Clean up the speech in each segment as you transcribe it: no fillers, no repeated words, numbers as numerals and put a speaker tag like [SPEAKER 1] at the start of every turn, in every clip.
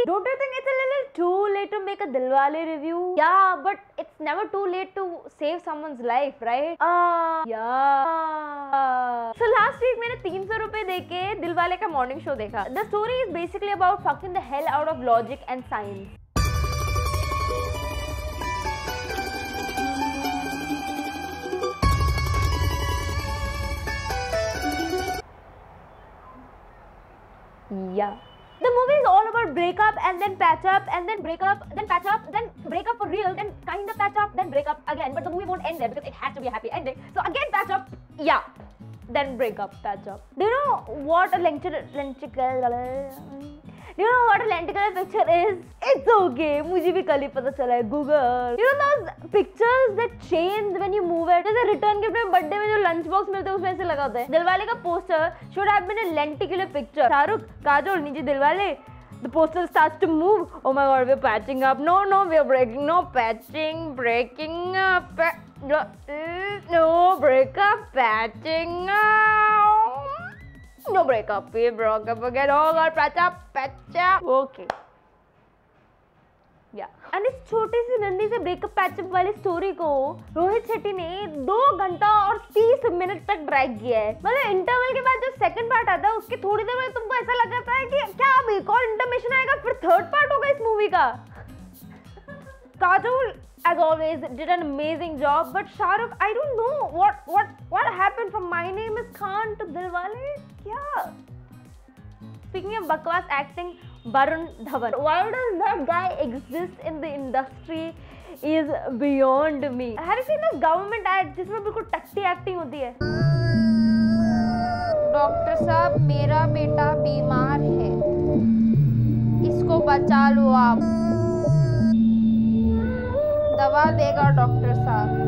[SPEAKER 1] Don't you think it's a little too late to make a Dilwale review? Yeah, but it's never too late to save someone's life, right? Yeah. So last week मैंने 300 रुपए देके दिलवाले का morning show देखा. The story is basically about fucking the hell out of logic and science. Yeah. The movie is all about break up and then patch up and then break up, then patch up, then break up for real, then kind of patch up, then break up again. But the movie won't end there because it has to be a happy ending. So again patch up, yeah. Then break up, patch up. Do you know what a lenticular picture is? It's okay. मुझे भी कल ही पता चला है. Google. You know those pictures that change when you move it? जैसे return gift में birthday में जो lunch box मिलते हैं उसमें ऐसे लगाते हैं. दिलवाले का poster should have been a lenticular picture. Shahrukh, Kajol, नीचे Dilwale. The poster starts to move. Oh my God, we're patching up. No, we are breaking. No patching, breaking up. No break up, patching up. No break up. We broke up again. Oh God, patch up. Okay. Yeah. And इस छोटी सी नन्ही से breakup patchup वाली story को रोहित शेट्टी ने 2 घंटा और 30 minute तक ड्रैग किया है. मतलब इंटरवल के बाद जो सेकंड पार्ट आता है उसके थोड़ी देर में तुमको ऐसा लगता है कि क्या अब एक और इंटरमिशन आएगा फिर थर्ड पार्ट होगा इस मूवी का. Kajol as always did an amazing job, but Shahrukh, I don't know what happened from My Name is Khan to Dilwale. Yeah. Speaking of bakwas acting, Varun Dhawan. Why does that guy exist in the industry is beyond me. Have you seen those government ads जिसमें बिल्कुल टट्टी acting होती है? Doctor साहब, मेरा बेटा बीमार है, इसको बचा लो आप. दवा देगा डॉक्टर साहब.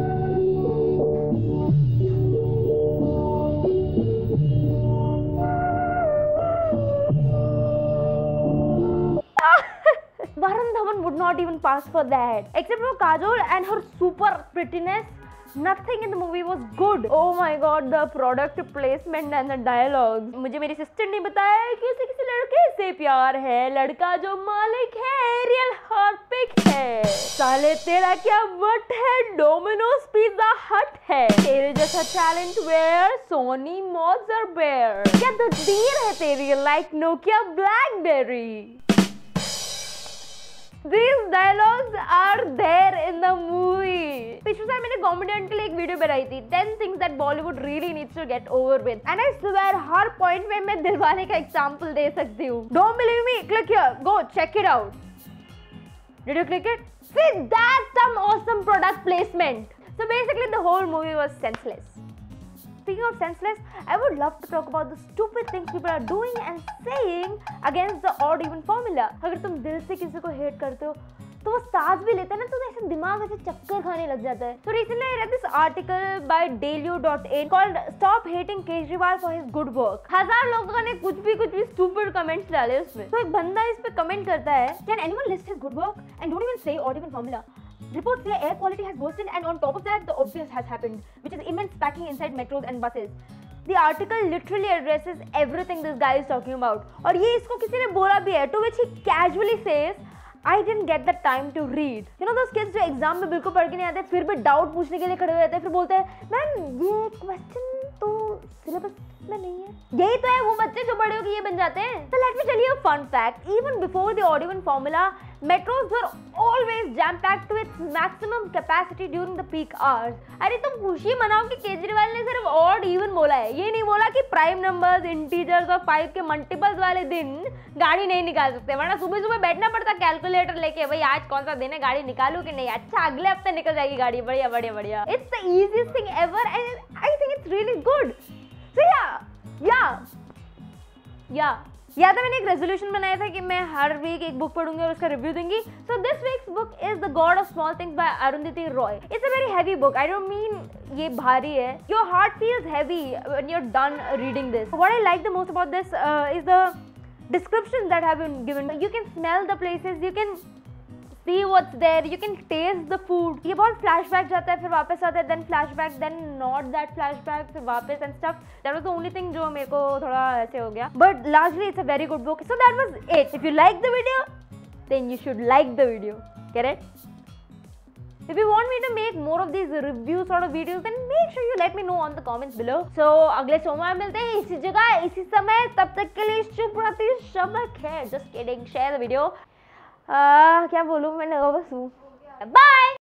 [SPEAKER 1] Varun Dhawan would not even pass for that. Except for Kajol and her super prettiness, nothing in the movie was good. Oh my God, the product placement and the dialogues. मुझे मेरी sister ने बताया कि उसे किसी लड़के से प्यार है, लड़का जो मालिक है रियल हार्पिक है. साले तेरा क्या वट है, डोमिनोज पिज्जा हट है. तेरे जैसा टैलेंट वेयर सोनी मॉजर बेयर. क्या तकदीर है तेरी like Nokia blackberry. These dialogues are there in the movie. पिछले साल मैंने कॉमेडियन के लिए एक वीडियो बनाई थी 10 things that Bollywood really needs to get over with. And I swear her point में मैं दिलवाले का एग्जाम्पल दे सकती हूँ. Don't believe me? Click here. Go check it out. Did you click it? See, that's some awesome product placement. So basically the whole movie was senseless. Speaking of senseless, I would love to talk about the stupid things people are doing and saying against the odd even formula. अगर तुम दिल से किसी को hate करते हो तो वो सांस भी लेता है ना तो ऐसे दिमाग ऐसे चक्कर खाने लग जाता है. So recently I read this article by Dailyo.in called "Stop Hating Kejriwal for His Good Work." 1000 लोगों ने कुछ भी stupid comments डाले उसमें. तो एक बंदा इस पे comment करता है, "Can anyone list his good work and don't even say odd even formula? Reports say air quality has worsened and on top of that the obvious has happened, which is immense packing inside metros and buses." The article literally addresses everything this guy is talking about. और ये इसको किसी ने बोला भी है, to which he casually says, I didn't get the time to read. You know those kids जो exam में बिल्कुल पढ़ के नहीं आते फिर भी डाउट पूछने के लिए खड़े हो जाते हैं, फिर बोलते हैं मैम ये क्वेश्चन तो सिलेबस में नहीं है. यही तो है वो बच्चे जो बड़े होकर ये बन जाते हैं. So let me tell you a fun fact. Even before the odd even formula, metros were always jam-packed to its maximum capacity during the peak hours. अरे तुम खुशी मनाओ कि केजरीवाल ने सिर्फ odd even बोला है, ये नहीं बोला कि प्राइम नंबर्स, इंटीजर्स और 5 के मल्टीपल्स वाले दिन गाड़ी नहीं निकाल सकते. वरना सुबह सुबह बैठना पड़ता कैलकुलेटर लेके, भाई आज कौन सा दिन है, गाड़ी निकालू कि नहीं. अच्छा अगले हफ्ते निकल जाएगी गाड़ी. बढ़िया बढ़िया बढ़िया. It's the easiest thing ever and I think it's really good. So yeah. या तो मैंने एक रेजोल्यूशन बनाया था कि मैं हर वीक एक बुक पढ़ूंगी और उसका रिव्यू दूंगी. So this week's book is the God of small things by Arundhati Roy. It's a very heavy book. I don't mean ये भारी है. Your heart feels heavy when you are done reading this. What I like the most about this is the descriptions that have been given. You can smell the places, you can see what's there, you can taste the food. ये बहुत flashback जाता है फिर वापस आता है, then flashback, then not that flashback, फिर वापस and stuff. That was the only thing जो मेरे को थोड़ा ऐसे हो गया. But largely it's a very good book. So that was it. If you like the video, then you should like the video. Correct? If you want me to make more of these review sort of videos, then make sure you let me know on the comments below. So अगले सोमवार मिलते हैं इसी जगह इसी समय, तब तक के लिए शुभ रात्रि, शब्द खैर. Just kidding. Share the video. क्या बोलूँ, मैं नर्वस हूँ. Bye.